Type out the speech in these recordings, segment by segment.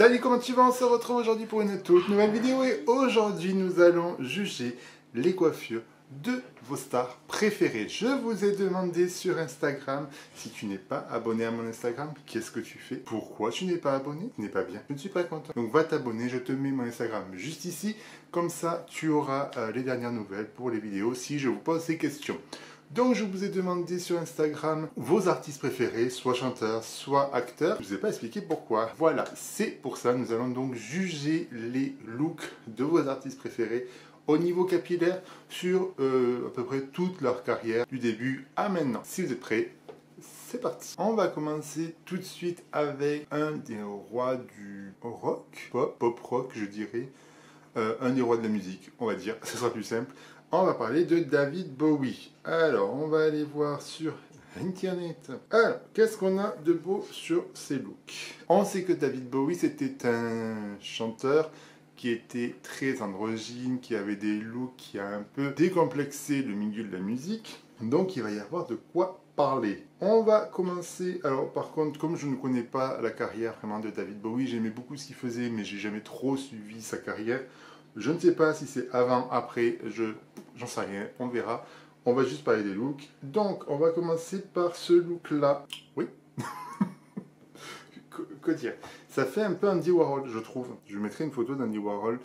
Salut, comment tu vas? On se retrouve aujourd'hui pour une toute nouvelle vidéo et aujourd'hui nous allons juger les coiffures de vos stars préférées. Je vous ai demandé sur Instagram, si tu n'es pas abonné à mon Instagram, qu'est-ce que tu fais? Pourquoi tu n'es pas abonné? Ce n'est pas bien, je ne suis pas content. Donc va t'abonner, je te mets mon Instagram juste ici, comme ça tu auras les dernières nouvelles pour les vidéos si je vous pose ces questions. Donc je vous ai demandé sur Instagram vos artistes préférés, soit chanteurs, soit acteurs. Je ne vous ai pas expliqué pourquoi. Voilà, c'est pour ça, nous allons donc juger les looks de vos artistes préférés au niveau capillaire sur à peu près toute leur carrière, du début à maintenant. Si vous êtes prêts, c'est parti. On va commencer tout de suite avec un des rois du rock, pop rock je dirais. Un des rois de la musique, on va dire, ce sera plus simple. On va parler de David Bowie. Alors, on va aller voir sur Internet. Alors, qu'est-ce qu'on a de beau sur ces looks? On sait que David Bowie, c'était un chanteur qui était très androgyne, qui avait des looks qui a un peu décomplexé le milieu de la musique. Donc, il va y avoir de quoi parler. On va commencer. Alors, par contre, comme je ne connais pas la carrière vraiment de David Bowie, j'aimais beaucoup ce qu'il faisait, mais j'ai jamais trop suivi sa carrière. Je ne sais pas si c'est avant, après, j'en sais rien, on verra. On va juste parler des looks. Donc, on va commencer par ce look-là. Oui. Que dire? Ça fait un peu Andy Warhol, je trouve. Je mettrai une photo d'Andy Warhol.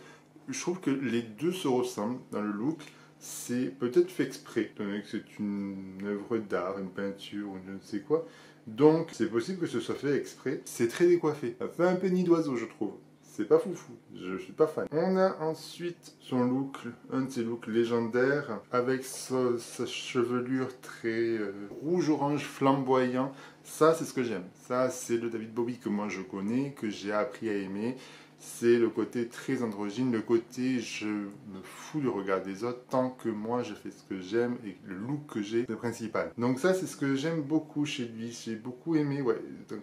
Je trouve que les deux se ressemblent dans le look. C'est peut-être fait exprès, étant donné que c'est une œuvre d'art, une peinture ou je ne sais quoi. Donc, c'est possible que ce soit fait exprès. C'est très décoiffé. Ça fait un peu nid d'oiseau, je trouve. C'est pas foufou, je suis pas fan. On a ensuite son look, un de ses looks légendaires, avec sa chevelure très rouge-orange flamboyant. Ça, c'est ce que j'aime. Ça, c'est le David Bowie que moi je connais, que j'ai appris à aimer. C'est le côté très androgyne, le côté je me fous du regard des autres tant que moi je fais ce que j'aime et le look que j'ai, le principal. Donc ça c'est ce que j'aime beaucoup chez lui, j'ai beaucoup aimé, ouais, donc,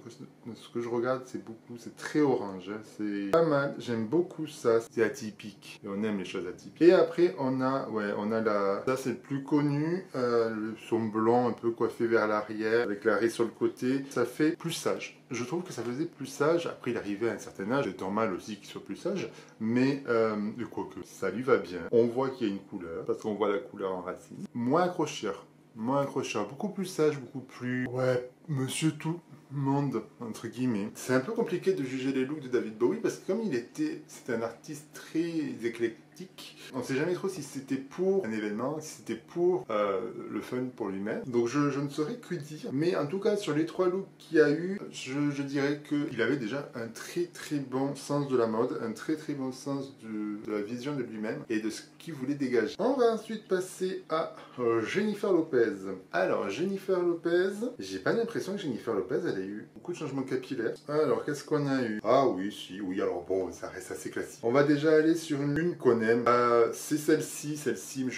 ce que je regarde c'est beaucoup, c'est très orange, hein. C'est pas mal, j'aime beaucoup ça, c'est atypique, et on aime les choses atypiques. Et après on a ça c'est le plus connu, son blond un peu coiffé vers l'arrière, avec la raie sur le côté, ça fait plus sage. Je trouve que ça faisait plus sage, après il arrivait à un certain âge, c'est normal aussi qu'il soit plus sage, mais quoique ça lui va bien. On voit qu'il y a une couleur, parce qu'on voit la couleur en racine. Moins accrocheur, beaucoup plus sage, beaucoup plus... Ouais, monsieur tout monde, entre guillemets. C'est un peu compliqué de juger les looks de David Bowie, parce que comme c'était un artiste très éclectique, on ne sait jamais trop si c'était pour un événement, si c'était pour le fun pour lui-même. Donc je ne saurais que dire. Mais en tout cas, sur les trois looks qu'il y a eu, je dirais qu'il avait déjà un très très bon sens de la mode, un très très bon sens de la vision de lui-même et de ce qu'il voulait dégager. On va ensuite passer à Jennifer Lopez. Alors, Jennifer Lopez, j'ai pas l'impression que Jennifer Lopez, elle a eu beaucoup de changements capillaires. Alors, qu'est-ce qu'on a eu? Ah oui, alors bon, ça reste assez classique. On va déjà aller sur une qu'on aime. C'est celle-ci,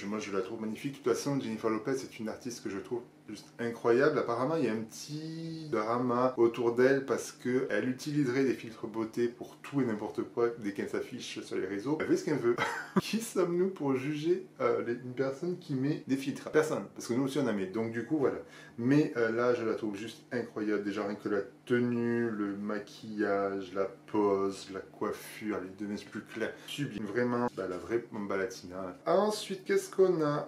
moi je la trouve magnifique. De toute façon, Jennifer Lopez, c'est une artiste que je trouve juste incroyable. Apparemment, il y a un petit drama autour d'elle parce qu'elle utiliserait des filtres beauté pour tout et n'importe quoi dès qu'elle s'affiche sur les réseaux. Elle fait ce qu'elle veut. Qui sommes-nous pour juger une personne qui met des filtres? Personne, parce que nous aussi on en met. Donc du coup, voilà. Mais là, je la trouve juste incroyable. Déjà, rien que la tenue, le maquillage, la pose, la coiffure, les données plus claires, sublime. Vraiment, la vraie Mamba Latina. Ensuite, qu'est-ce qu'on a?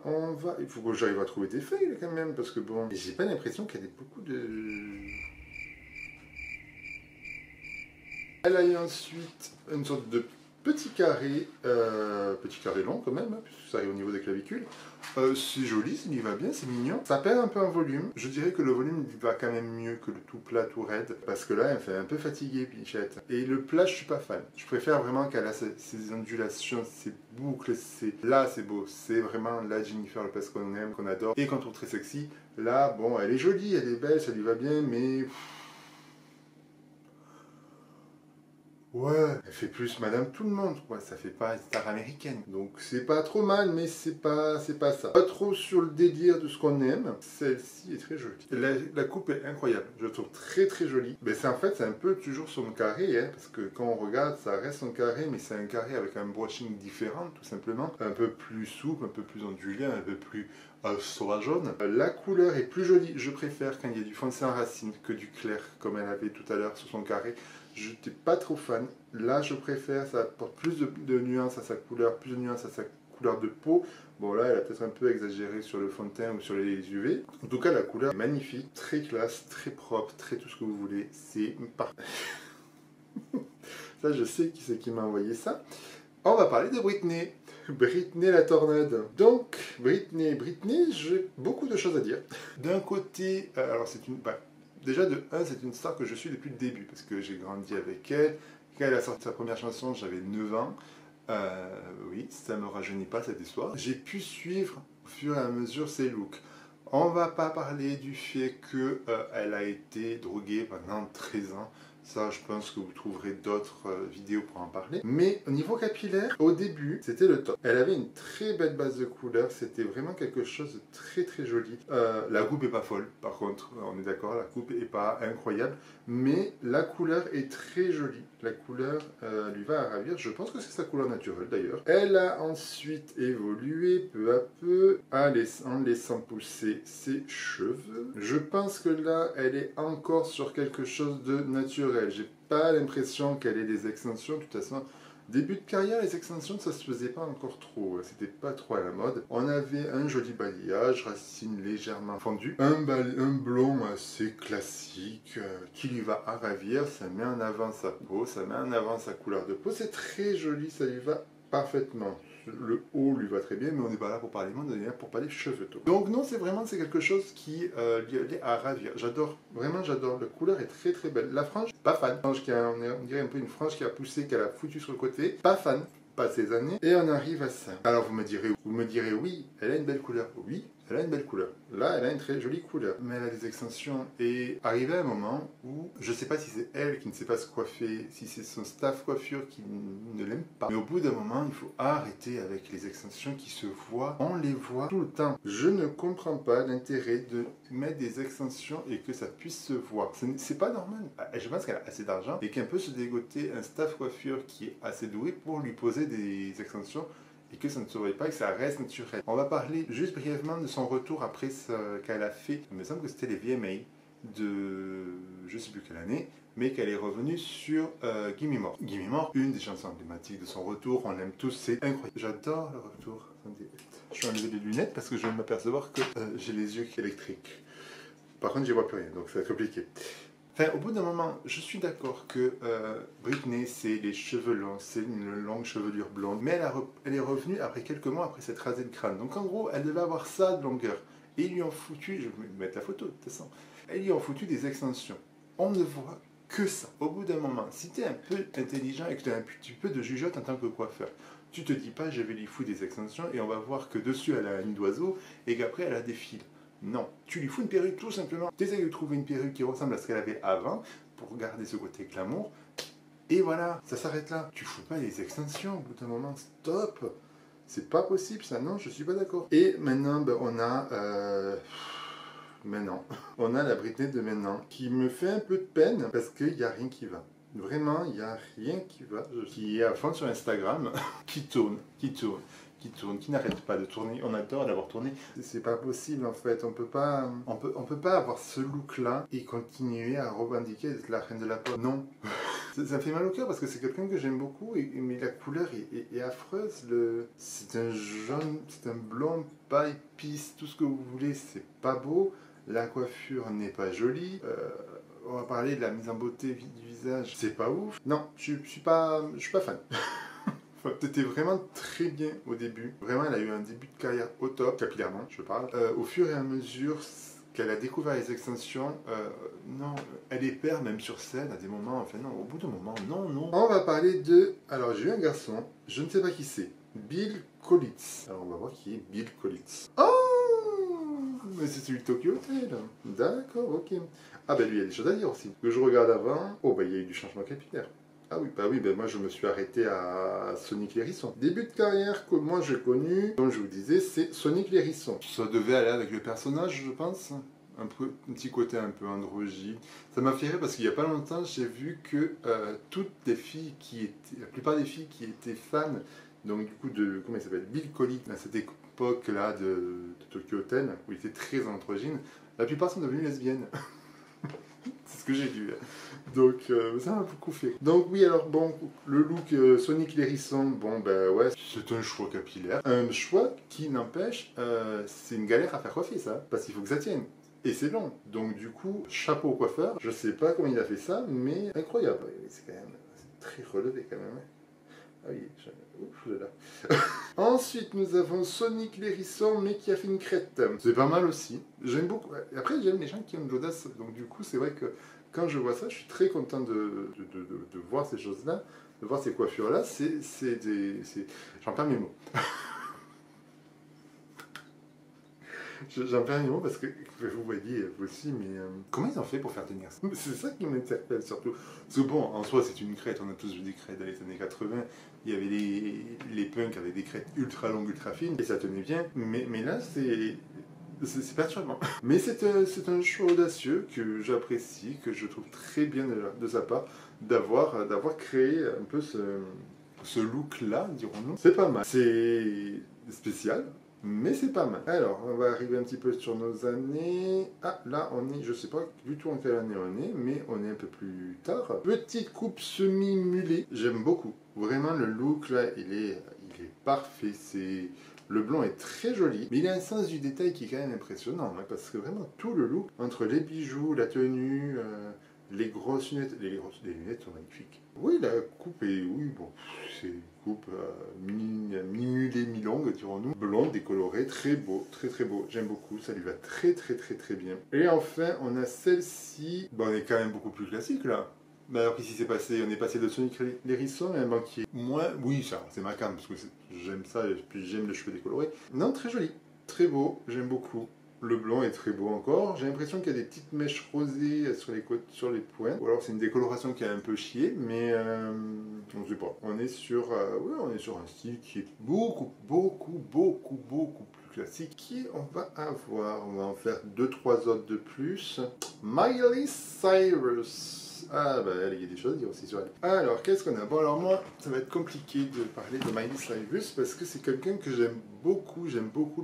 Il faut que j'arrive à trouver des feuilles quand même, parce que bon, j'ai pas l'impression qu'il y ait beaucoup de... Elle a eu ensuite une sorte de petit carré long quand même, hein, puisque ça arrive au niveau des clavicules. C'est joli, ça lui va bien, c'est mignon. Ça perd un peu en volume. Je dirais que le volume lui va quand même mieux que le tout plat, tout raide, parce que là, elle fait un peu fatiguée, Pichette. Et le plat, je suis pas fan. Je préfère vraiment qu'elle a ses ondulations, ses boucles, là, c'est beau. C'est vraiment la Jennifer Lopez qu'on aime, qu'on adore, et qu'on trouve très sexy. Là, bon, elle est jolie, elle est belle, ça lui va bien, mais... Ouais, elle fait plus Madame Tout-le-Monde, quoi. Ça fait pas star américaine. Donc c'est pas trop mal, mais c'est pas ça. Pas trop sur le délire de ce qu'on aime. Celle-ci est très jolie. La coupe est incroyable. Je la trouve très très jolie. Mais c'est en fait, c'est un peu toujours son carré, hein, parce que quand on regarde, ça reste son carré, mais c'est un carré avec un brushing différent, tout simplement. Un peu plus souple, un peu plus ondulé, un peu plus sauvageonne. La couleur est plus jolie. Je préfère quand il y a du foncé en racine que du clair, comme elle avait tout à l'heure sur son carré. je n'étais pas trop fan. Là, je préfère, ça apporte plus de nuances à sa couleur, plus de nuances à sa couleur de peau. Bon, là, elle a peut-être un peu exagéré sur le fond de teint ou sur les UV. En tout cas, la couleur est magnifique, très classe, très propre, très tout ce que vous voulez. C'est parfait. Ça, je sais qui c'est qui m'a envoyé ça. On va parler de Britney. Britney la tornade. Donc, Britney, j'ai beaucoup de choses à dire. D'un côté, alors c'est une... déjà de 1, c'est une star que je suis depuis le début, parce que j'ai grandi avec elle. Quand elle a sorti sa première chanson, j'avais 9 ans. Oui, ça ne me rajeunit pas cette histoire. J'ai pu suivre au fur et à mesure ses looks. On va pas parler du fait qu'elle a été droguée pendant 13 ans. Ça, je pense que vous trouverez d'autres vidéos pour en parler. Mais au niveau capillaire, au début, c'était le top. Elle avait une très belle base de couleurs. C'était vraiment quelque chose de très très joli. La coupe est pas folle, par contre. On est d'accord, la coupe est pas incroyable. Mais la couleur est très jolie. La couleur lui va à ravir. Je pense que c'est sa couleur naturelle d'ailleurs. Elle a ensuite évolué peu à peu en laissant pousser ses cheveux. Je pense que là, elle est encore sur quelque chose de naturel. J'ai pas l'impression qu'elle ait des extensions. De toute façon, début de carrière, les extensions, ça se faisait pas encore trop. C'était pas trop à la mode. On avait un joli balayage, racines légèrement fendues. Un blond assez classique qui lui va à ravir. Ça met en avant sa peau, ça met en avant sa couleur de peau. C'est très joli, ça lui va parfaitement. Le haut lui va très bien, mais on n'est pas là pour parler monde, on est là pour parler cheveux. Donc non, c'est quelque chose qui lui est à ravir. J'adore, vraiment j'adore. La couleur est très très belle. La frange, pas fan. On dirait un peu une frange qui a poussé, qu'elle a foutu sur le côté. Pas fan. Pas ces années. Et on arrive à ça. Alors vous me direz oui, elle a une belle couleur. Oui, elle a une belle couleur. Là, elle a une très jolie couleur. Mais elle a des extensions. Et arrivé à un moment où, je ne sais pas si c'est elle qui ne sait pas se coiffer, si c'est son staff coiffure qui ne l'aime pas. Mais au bout d'un moment, il faut arrêter avec les extensions qui se voient. On les voit tout le temps. Je ne comprends pas l'intérêt de mettre des extensions et que ça puisse se voir. C'est pas normal. Je pense qu'elle a assez d'argent et qu'elle peut se dégoter un staff coiffure qui est assez doué pour lui poser des extensions et que ça ne se voit pas, que ça reste naturel. On va parler juste brièvement de son retour après ce qu'elle a fait. Il me semble que c'était les VMA de je ne sais plus quelle année, mais qu'elle est revenue sur Gimme More. Gimme More, une des chansons emblématiques de son retour, on l'aime tous, c'est incroyable. J'adore le retour. Attendez, je vais enlever les lunettes parce que je viens de m'apercevoir que j'ai les yeux électriques. Par contre, je vois plus rien, donc ça va être compliqué. Enfin, au bout d'un moment, je suis d'accord que Britney, c'est les cheveux longs, c'est une longue chevelure blonde, mais elle est revenue après quelques mois après s'être rasé le crâne. Donc en gros, elle devait avoir ça de longueur. Et ils lui ont foutu, je vais mettre la photo de toute façon, ils lui ont foutu des extensions. On ne voit que ça. Au bout d'un moment, si tu es un peu intelligent et que tu as un petit peu de jugeote en tant que coiffeur, tu te dis pas, je vais lui foutre des extensions et on va voir que dessus elle a une d'oiseau et qu'après elle a des fils. Non, tu lui fous une perruque tout simplement. Tu essaies de trouver une perruque qui ressemble à ce qu'elle avait avant pour garder ce côté glamour. Et voilà, ça s'arrête là. Tu fous pas les extensions au bout d'un moment, stop. C'est pas possible ça, non, je suis pas d'accord. Et maintenant, on a... maintenant, on a la Britney de maintenant qui me fait un peu de peine parce qu'il n'y a rien qui va. Vraiment, il n'y a rien qui va. Qui est à fond sur Instagram, qui tourne, qui n'arrête pas de tourner. On adore d'avoir tourné. C'est pas possible en fait. On peut pas avoir ce look là et continuer à revendiquer d'être la reine de la pop. Non. Ça fait mal au cœur parce que c'est quelqu'un que j'aime beaucoup, mais la couleur est affreuse. C'est un jaune, c'est un blond, pas épice, tout ce que vous voulez, c'est pas beau. La coiffure n'est pas jolie. On va parler de la mise en beauté du visage. C'est pas ouf. Non, je suis pas fan. C'était vraiment très bien au début. Vraiment, elle a eu un début de carrière au top, capillairement, je parle. Au fur et à mesure qu'elle a découvert les extensions, non, elle est perd même sur scène à des moments. Enfin non, au bout d'un moment, non. On va parler de... Alors, j'ai eu un garçon, je ne sais pas qui c'est. Bill Collitz. Alors, on va voir qui est Bill Collitz. Oh! Mais c'est celui de Tokyo Hotel. D'accord, ok. Ah ben lui, il y a des choses à dire aussi. Que je regarde avant. Oh, ben il y a eu du changement capillaire. Ah oui, ben moi je me suis arrêté à Sonic l'Hérisson. Début de carrière que moi j'ai connu, comme je vous disais, c'est Sonic l'Hérisson. Ça devait aller avec le personnage, je pense. Un petit côté un peu androgyne. Ça m'a fait rire parce qu'il n'y a pas longtemps, j'ai vu que toutes les filles la plupart des filles qui étaient fans, donc du coup de, comment il s'appelle, Bill Collitz, à cette époque-là de Tokyo Hotel, où il était très androgyne, la plupart sont devenues lesbiennes. C'est ce que j'ai lu. Donc ça m'a beaucoup fait. Donc oui, alors bon, le look Sonic l'hérisson, bon ben ouais, c'est un choix capillaire. Un choix qui n'empêche, c'est une galère à faire coiffer ça, parce qu'il faut que ça tienne. Et c'est long. Donc du coup, chapeau au coiffeur. Je sais pas comment il a fait ça, mais incroyable. C'est quand même très relevé quand même. Ah oui, ouf là. Ensuite, nous avons Sonic l'hérisson, mais qui a fait une crête. C'est pas mal aussi. J'aime beaucoup. Après, j'aime les gens qui ont de l'audace. Donc du coup, c'est vrai que quand je vois ça, je suis très content de voir ces choses-là, de voir ces coiffures-là. J'en perds mes mots. J'en perds mes mots parce que vous voyez vous aussi, mais comment ils ont fait pour faire tenir ça? C'est ça qui m'interpelle surtout. Parce que bon, en soi, c'est une crête. On a tous vu des crêtes dans les années 80. Il y avait les punks avec des crêtes ultra longues, ultra fines, et ça tenait bien. Mais là, c'est perturbant. Mais c'est un choix audacieux que j'apprécie, que je trouve très bien de sa part, d'avoir créé un peu ce look-là, dirons-nous. C'est pas mal. C'est spécial, mais c'est pas mal. Alors, on va arriver un petit peu sur nos années. Ah, là, on est, je sais pas du tout en quelle année on est, mais on est un peu plus tard. Petite coupe semi-mulet. J'aime beaucoup. Vraiment, le look, là, il est parfait. Le blond est très joli, mais il a un sens du détail qui est quand même impressionnant, hein, parce que vraiment, tout le look, entre les bijoux, la tenue, les grosses lunettes, les lunettes sont magnifiques. Oui, la coupe est, oui, bon, c'est une coupe mi-mulet, mi-longue, dirons-nous. Blonde, décolorée, très beau, très très beau. J'aime beaucoup, ça lui va très très très très bien. Et enfin, on a celle-ci. Bon, on est quand même beaucoup plus classique là. Mais alors qu'ici c'est passé, on est passé de Sonic l'hérisson à un banquier. Moi, oui, ça, c'est ma cam, parce que j'aime ça, et puis j'aime les cheveux décolorés. Non, très joli, très beau, j'aime beaucoup. Le blanc est très beau encore. J'ai l'impression qu'il y a des petites mèches rosées sur les côtes, sur les pointes. Ou alors c'est une décoloration qui a un peu chié, mais on ne sait pas. On est sur, ouais, on est sur un style qui est beaucoup plus classique. Qui on va avoir? On va en faire 2-3 autres de plus. Miley Cyrus. Ah bah il y a des choses à dire aussi sur elle. Alors qu'est-ce qu'on a? Bon alors moi ça va être compliqué de parler de Miley Cyrus parce que c'est quelqu'un que j'aime beaucoup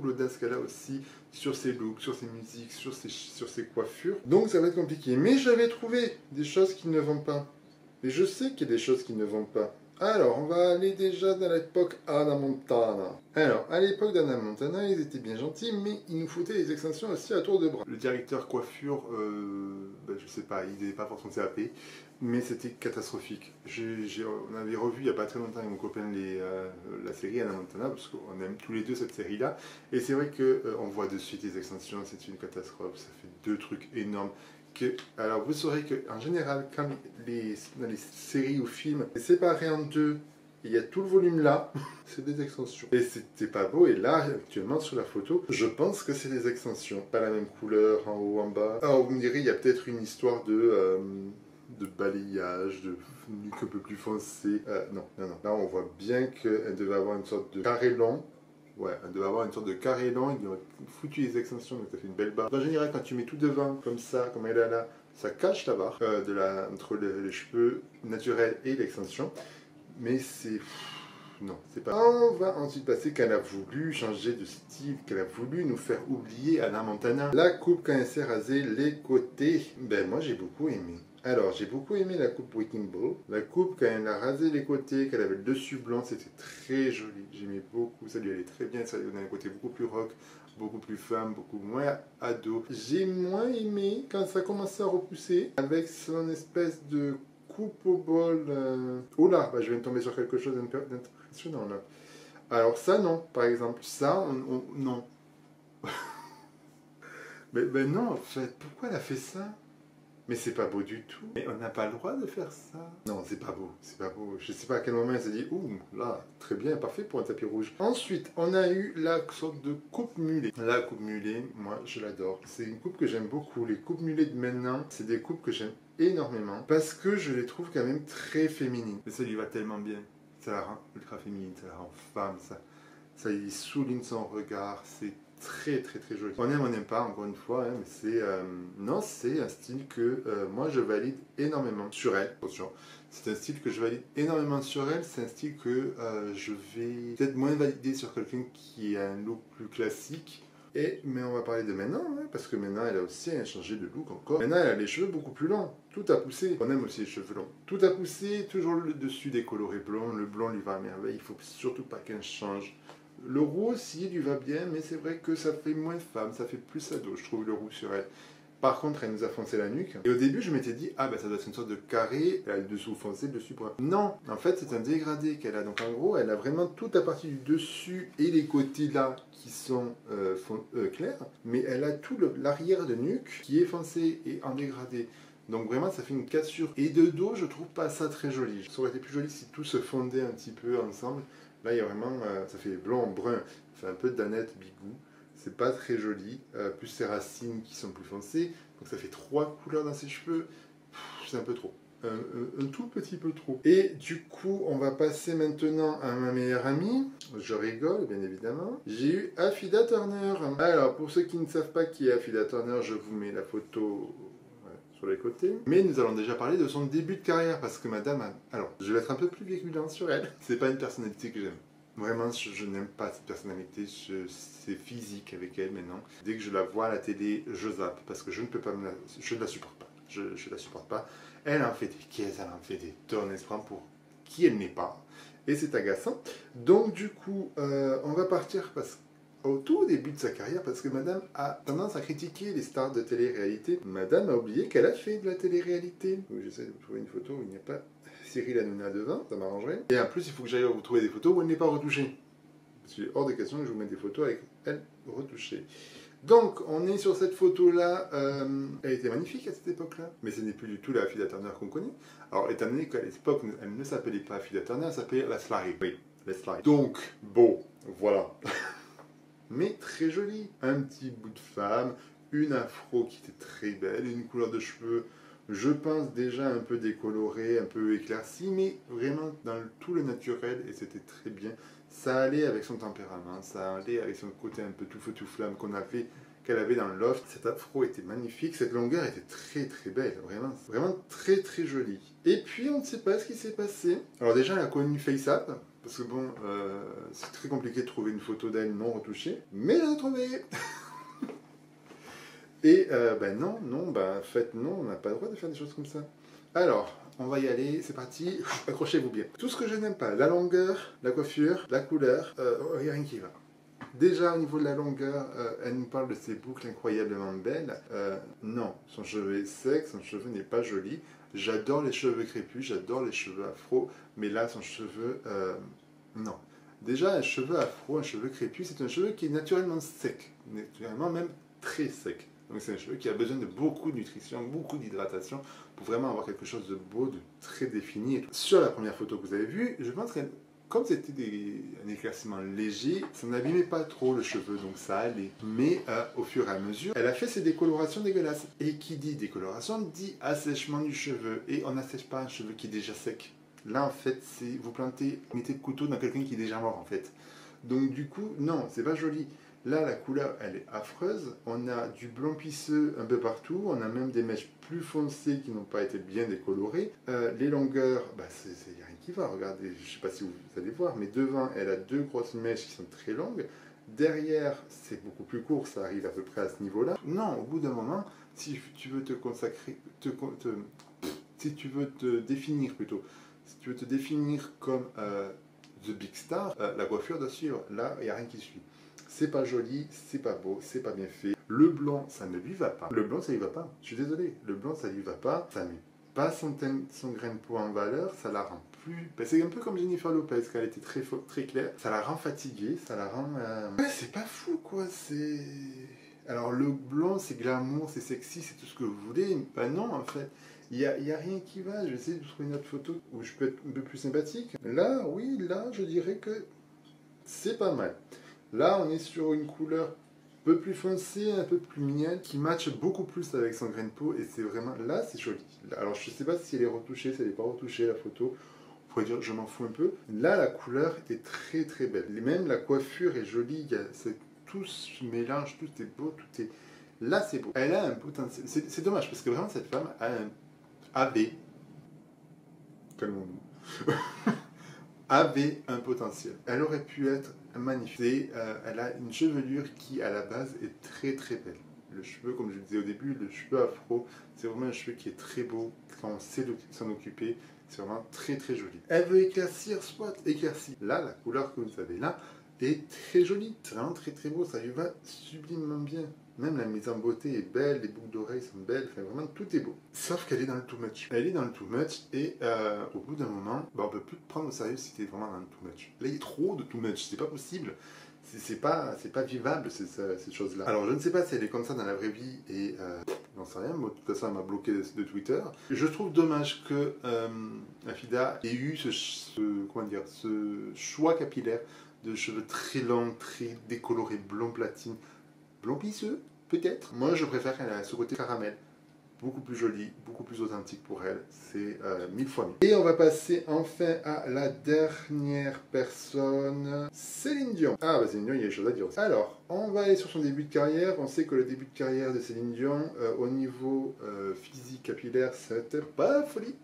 l'audace qu'elle a aussi sur ses looks, sur ses musiques, sur ses coiffures. Donc ça va être compliqué. Mais j'avais trouvé des choses qui ne vont pas. Et je sais qu'il y a des choses qui ne vont pas. Alors, on va aller déjà dans l'époque Hannah Montana. Alors, à l'époque d'Hannah Montana, ils étaient bien gentils, mais il nous foutait des extensions aussi à tour de bras. Le directeur coiffure, ben, je sais pas, il n'avait pas forcément CAP, mais c'était catastrophique. On avait revu il n'y a pas très longtemps avec mon copain la série Hannah Montana, parce qu'on aime tous les deux cette série-là, et c'est vrai qu'on voit de suite les extensions, c'est une catastrophe, ça fait 2 trucs énormes. Alors vous saurez qu'en général, quand dans les séries ou films, c'est séparé en 2, il y a tout le volume là, c'est des extensions. Et c'était pas beau, et là, actuellement sur la photo, je pense que c'est des extensions. Pas la même couleur, en haut, en bas. Alors vous me direz, il y a peut-être une histoire de balayage, de nuque un peu plus foncé. Non. Là on voit bien qu'elle devait avoir une sorte de carré long. Ouais, elle devait avoir une sorte de carré long, ils ont foutu les extensions, donc ça fait une belle barre. En général, quand tu mets tout devant, comme ça, comme elle est là, ça cache la barre entre les cheveux naturels et l'extension. Mais c'est... Non, c'est pas... On va ensuite passer qu'elle a voulu changer de style, qu'elle a voulu nous faire oublier Hannah Montana. La coupe quand elle s'est rasée les côtés, ben moi j'ai beaucoup aimé. Alors, j'ai beaucoup aimé la coupe Wrecking Ball. La coupe, quand elle a rasé les côtés, qu'elle avait le dessus blanc, c'était très joli. J'aimais beaucoup, ça lui allait très bien. Ça lui donnait un côté beaucoup plus rock, beaucoup plus femme, beaucoup moins ado. J'ai moins aimé quand ça commençait à repousser, avec son espèce de coupe au bol. Oh là, bah, je viens de tomber sur quelque chose d'impressionnant là. Alors ça, non, par exemple. Ça, non. mais non, en fait, pourquoi elle a fait ça? Mais c'est pas beau du tout. Mais on n'a pas le droit de faire ça. Non, c'est pas beau, c'est pas beau. Je sais pas à quel moment elle s'est dit, ouh, là, très bien, parfait pour un tapis rouge. Ensuite, on a eu la sorte de coupe mulet. La coupe mulet, moi, je l'adore. C'est une coupe que j'aime beaucoup. Les coupes mulets de maintenant, c'est des coupes que j'aime énormément parce que je les trouve quand même très féminines. Mais ça lui va tellement bien. Ça la rend ultra féminine, ça la rend femme, ça y souligne son regard, c'est très joli. On aime, on n'aime pas, encore une fois, hein, mais c'est non, c'est un style que moi je valide énormément sur elle. Attention, c'est un style que je valide énormément sur elle. C'est un style que je vais peut-être moins valider sur quelqu'un qui a un look plus classique. Mais on va parler de maintenant, hein, parce que maintenant elle a aussi changé de look encore. Maintenant elle a les cheveux beaucoup plus longs, tout a poussé. On aime aussi les cheveux longs. Tout a poussé, toujours le dessus décoloré blond, le blond lui va à merveille, il faut surtout pas qu'elle change. Le roux aussi lui va bien, mais c'est vrai que ça fait moins femme, ça fait plus ado, je trouve, le roux sur elle. Par contre, elle nous a foncé la nuque. Et au début, je m'étais dit, ah ben ça doit être une sorte de carré, elle a le dessous foncé, le dessus brun. Non, en fait, c'est un dégradé qu'elle a. Donc en gros, elle a vraiment toute la partie du dessus et les côtés là qui sont clairs, mais elle a tout l'arrière de nuque qui est foncé et en dégradé. Donc vraiment, ça fait une cassure. Et de dos, je trouve pas ça très joli. Ça aurait été plus joli si tout se fondait un petit peu ensemble. Là, il y a vraiment, ça fait blanc, brun, ça fait un peu danette, bigou. C'est pas très joli, plus ses racines qui sont plus foncées, donc ça fait 3 couleurs dans ses cheveux, c'est un peu trop, un tout petit peu trop. Et du coup, on va passer maintenant à ma meilleure amie, je rigole bien évidemment, j'ai eu Affida Turner. Alors, pour ceux qui ne savent pas qui est Affida Turner, je vous mets la photo sur les côtés. Mais nous allons déjà parler de son début de carrière, parce que madame Alors, je vais être un peu plus virulent sur elle, c'est pas une personnalité que j'aime. Vraiment, je n'aime pas cette personnalité, c'est physique avec elle maintenant. Dès que je la vois à la télé, je zappe parce que je ne peux pas je ne la supporte pas. Je la supporte pas. Elle en fait des caisses, elle en fait des tonnes, elle se prend pour qui elle n'est pas. Et c'est agaçant. Donc du coup, on va partir au tout début de sa carrière, parce que madame a tendance à critiquer les stars de télé-réalité. Madame a oublié qu'elle a fait de la télé-réalité. Donc j'essaie de vous trouver une photo où il n'y a pas Cyril Hanouna devant, ça m'arrangerait. Et en plus, il faut que j'aille vous trouver des photos où elle n'est pas retouchée. Parce qu'il est hors de question que je vous mette des photos avec elle retouchée. Donc, on est sur cette photo-là. Elle était magnifique à cette époque-là. Mais ce n'est plus du tout la Affida Turner qu'on connaît. Alors, étant donné qu'à l'époque, elle ne s'appelait pas Affida Turner, elle s'appelait Leslie. Oui, Leslie. Donc, bon, voilà. Mais très jolie. Un petit bout de femme, une afro qui était très belle, une couleur de cheveux, je pense déjà un peu décolorée, un peu éclaircie, mais vraiment dans tout le naturel, et c'était très bien. Ça allait avec son tempérament, ça allait avec son côté un peu tout feu tout flamme qu'elle avait dans le loft. Cette afro était magnifique, cette longueur était très très belle, vraiment, vraiment très très jolie. Et puis on ne sait pas ce qui s'est passé. Alors déjà elle a connu FaceApp, parce que bon, c'est très compliqué de trouver une photo d'elle non retouchée, mais elle a trouvé. Et ben non, en fait non, on n'a pas le droit de faire des choses comme ça. Alors, on va y aller, c'est parti, accrochez-vous bien. Tout ce que je n'aime pas, la longueur, la coiffure, la couleur, il n'y a rien qui va. Déjà au niveau de la longueur, elle nous parle de ses boucles incroyablement belles. Non, son cheveu est sec, son cheveu n'est pas joli. J'adore les cheveux crépus, j'adore les cheveux afro, mais là son cheveu, non. Déjà un cheveu afro, un cheveu crépus, c'est un cheveu qui est naturellement sec, naturellement même très sec. Donc c'est un cheveu qui a besoin de beaucoup de nutrition, beaucoup d'hydratation pour vraiment avoir quelque chose de beau, de très défini. Sur la première photo que vous avez vue, je pense que comme c'était un éclaircissement léger, ça n'abîmait pas trop le cheveu, donc ça allait. Mais au fur et à mesure, elle a fait ses décolorations dégueulasses. Et qui dit décoloration dit assèchement du cheveu. Et on n'assèche pas un cheveu qui est déjà sec. Là en fait, c'est vous mettez le couteau dans quelqu'un qui est déjà mort en fait. Donc du coup, non, c'est pas joli. Là, la couleur, elle est affreuse. On a du blanc pisseux un peu partout. On a même des mèches plus foncées qui n'ont pas été bien décolorées. Les longueurs, bah, il n'y a rien qui va. Regardez, je ne sais pas si vous allez voir, mais devant, elle a 2 grosses mèches qui sont très longues. Derrière, c'est beaucoup plus court. Ça arrive à peu près à ce niveau-là. Non, au bout d'un moment, si tu veux te consacrer, si tu veux te définir plutôt, si tu veux te définir comme The Big Star, la coiffure doit suivre. Là, il n'y a rien qui suit. C'est pas joli, c'est pas beau, c'est pas bien fait. Le blanc, ça ne lui va pas. Le blanc, ça lui va pas. Je suis désolé, le blanc, ça lui va pas. Ça met pas son grain de peau en valeur, ça la rend plus... Ben, c'est un peu comme Jennifer Lopez, qu'elle était très claire. Ça la rend fatiguée, ça la rend... Ouais, c'est pas fou, quoi, c'est... Alors, le blanc, c'est glamour, c'est sexy, c'est tout ce que vous voulez. Ben non, en fait. Il n'y a rien qui va. Je vais essayer de trouver une autre photo où je peux être un peu plus sympathique. Là, oui, là, je dirais que c'est pas mal. Là, on est sur une couleur un peu plus foncée, un peu plus mignonne, qui matche beaucoup plus avec son grain de peau, et c'est vraiment... Là, c'est joli. Alors, je ne sais pas si elle est retouchée, si elle n'est pas retouchée, la photo. On pourrait dire, je m'en fous un peu. Là, la couleur est très très belle. Même la coiffure est jolie, tout se mélange, tout est beau, tout est... Là, c'est beau. Elle a un potentiel. C'est dommage, parce que vraiment, cette femme avait... Calmons-nous. avait un potentiel. Elle aurait pu être magnifique. Elle a une chevelure qui, à la base, est très très belle. Le cheveu, comme je le disais au début, le cheveu afro, c'est vraiment un cheveu qui est très beau. Quand on sait s'en occuper, c'est vraiment très très joli. Elle veut éclaircir, soit éclaircie. Là, la couleur que vous avez là est très jolie. C'est vraiment très très beau, ça lui va sublimement bien. Même la mise en beauté est belle, les boucles d'oreilles sont belles, enfin vraiment tout est beau. Sauf qu'elle est dans le too much. Elle est dans le too much et au bout d'un moment, on ne peut plus te prendre au sérieux si tu es vraiment dans le too much. Là, il y a trop de too much, c'est pas possible. C'est pas vivable cette chose-là. Alors je ne sais pas si elle est comme ça dans la vraie vie et j'en sais rien, moi, de toute façon elle m'a bloqué de Twitter. Je trouve dommage que Afida ait eu ce choix capillaire de cheveux très longs, très décolorés, blond platine, blond pisseux peut-être. Moi je préfère qu'elle ait ce côté caramel. Beaucoup plus joli, beaucoup plus authentique pour elle, c'est 1000 fois mieux. Et on va passer enfin à la dernière personne, Céline Dion. Ah bah Céline Dion, il y a des choses à dire aussi. Alors, on va aller sur son début de carrière. On sait que le début de carrière de Céline Dion, au niveau physique capillaire, c'était pas folie.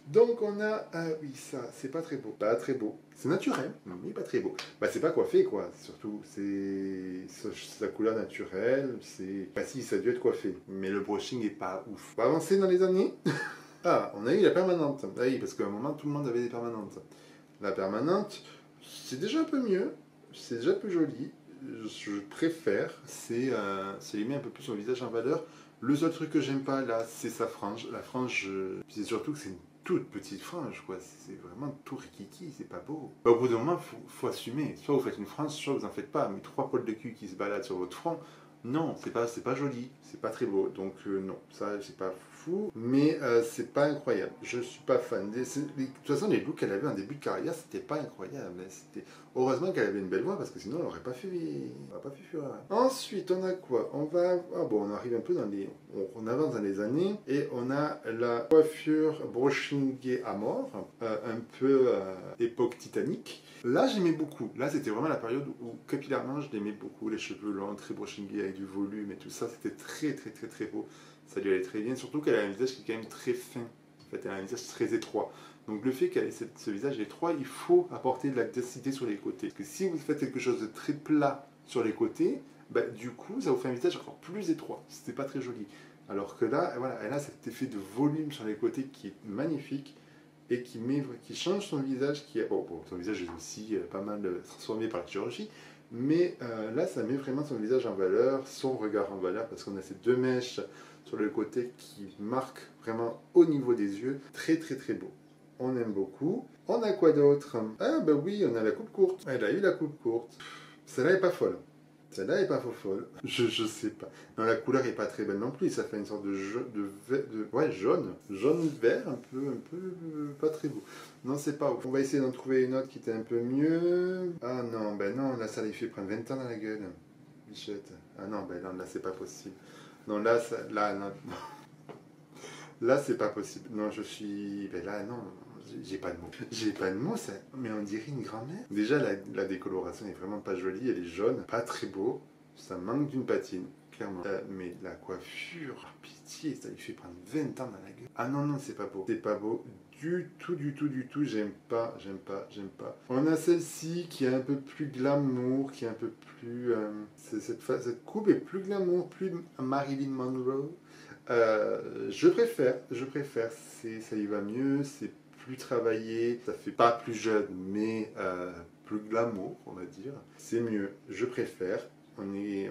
Donc on a, oui ça, c'est pas très beau, pas très beau. C'est naturel, mais pas très beau. Bah c'est pas coiffé quoi, surtout, c'est sa couleur naturelle, c'est... Bah si, ça a dû être coiffé, mais le brushing est pas ouf. On va avancer dans les années. Ah, on a eu la permanente. Ah oui, parce qu'à un moment, tout le monde avait des permanentes. La permanente, c'est déjà un peu mieux, c'est déjà plus joli. Je préfère, c'est les met un peu plus son visage en valeur. Le seul truc que j'aime pas là, c'est sa frange. La frange, c'est surtout que c'est une toute petite frange, quoi. C'est vraiment tout rikiki, c'est pas beau. Bah, au bout d'un moment, faut assumer. Soit vous faites une frange, soit vous en faites pas. Mais 3 poils de cul qui se baladent sur votre front, non, c'est pas joli, c'est pas très beau. Donc non, ça c'est pas fou, mais c'est pas incroyable. Je suis pas fan. De toute façon, les looks qu'elle avait en début de carrière, c'était pas incroyable. Heureusement qu'elle avait une belle voix parce que sinon elle aurait pas fait fureur. Ensuite, on a quoi? On arrive un peu dans les, on avance dans les années et on a la coiffure brushingée à mort, un peu époque Titanic. Là, j'aimais beaucoup. Là, c'était vraiment la période où capillairement, je l'aimais beaucoup. Les cheveux longs, très brushingés avec du volume et tout ça, c'était très très très très beau. Ça lui allait très bien, surtout qu'elle a un visage qui est quand même très fin. En fait, elle a un visage très étroit. Donc le fait qu'elle ait ce visage étroit, il faut apporter de la densité sur les côtés. Parce que si vous faites quelque chose de très plat sur les côtés, bah, du coup, ça vous fait un visage encore plus étroit. C'était pas très joli. Alors que là, voilà, elle a cet effet de volume sur les côtés qui est magnifique et qui change son visage. Son visage est aussi pas mal transformé par la chirurgie, mais là, ça met vraiment son visage en valeur, son regard en valeur, parce qu'on a ces deux mèches sur le côté qui marquent vraiment au niveau des yeux. Très très très beau. On aime beaucoup. On a quoi d'autre? Ah bah oui, on a la coupe courte. Elle a eu la coupe courte. Celle-là est pas folle. Celle-là est pas folle. Je sais pas. Non, la couleur est pas très belle non plus. Ça fait une sorte de jaune. Jaune-vert, un peu, pas très beau. Non, c'est pas ouf. On va essayer d'en trouver une autre qui était un peu mieux. Ah non, ben non, là, ça lui fait prendre 20 ans dans la gueule. Bichette. Ah non, ben non, là, c'est pas possible. Non, là, non. Là, c'est pas possible. Non, ben là, non. J'ai pas de mots. J'ai pas de mots, mais on dirait une grand-mère. Déjà, la décoloration est vraiment pas jolie. Elle est jaune, pas très beau. Ça manque d'une patine, clairement. Mais la coiffure, pitié, ça lui fait prendre 20 ans dans la gueule. Ah non, non, c'est pas beau. C'est pas beau. Du tout. J'aime pas. On a celle-ci qui est un peu plus glamour, qui est un peu plus... cette coupe est plus glamour, plus Marilyn Monroe. Je préfère. Ça y va mieux, c'est plus travaillé, ça fait pas plus jeune, mais plus glamour, on va dire. C'est mieux, je préfère. On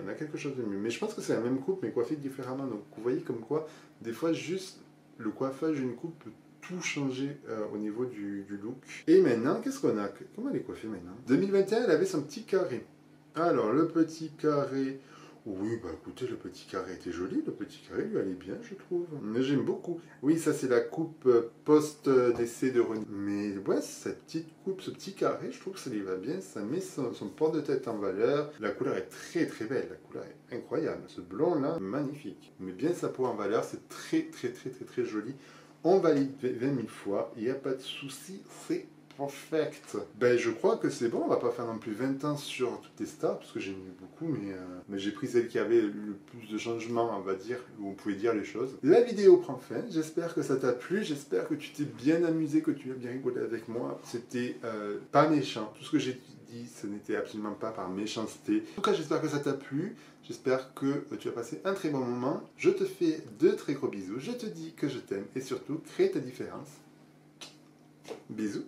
a quelque chose de mieux. Mais je pense que c'est la même coupe, mais coiffée différemment. Donc vous voyez comme quoi, des fois, juste le coiffage d'une coupe peut tout changer au niveau du look. Et maintenant, qu'est-ce qu'on a? Comment elle est coiffée maintenant? 2021, elle avait son petit carré. Alors, le petit carré... Oui, bah écoutez, le petit carré était joli, le petit carré lui allait bien, je trouve. Mais j'aime beaucoup. Oui, ça c'est la coupe post-décès de René. Mais ouais, cette petite coupe, ce petit carré, je trouve que ça lui va bien, ça met son port de tête en valeur. La couleur est très très belle, la couleur est incroyable. Ce blond là, magnifique. Il met bien sa peau en valeur, c'est très joli. On valide 20 000 fois, il n'y a pas de souci, c'est perfect. Ben je crois que c'est bon, on va pas faire non plus 20 ans sur toutes les stars, parce que j'ai mis beaucoup, mais j'ai pris celle qui avait le plus de changements, on va dire, où on pouvait dire les choses. La vidéo prend fin, j'espère que ça t'a plu, j'espère que tu t'es bien amusé, que tu as bien rigolé avec moi. C'était pas méchant, tout ce que j'ai dit, ce n'était absolument pas par méchanceté. En tout cas, j'espère que ça t'a plu. J'espère que tu as passé un très bon moment. Je te fais de très gros bisous. Je te dis que je t'aime et surtout, crée ta différence. Bisous.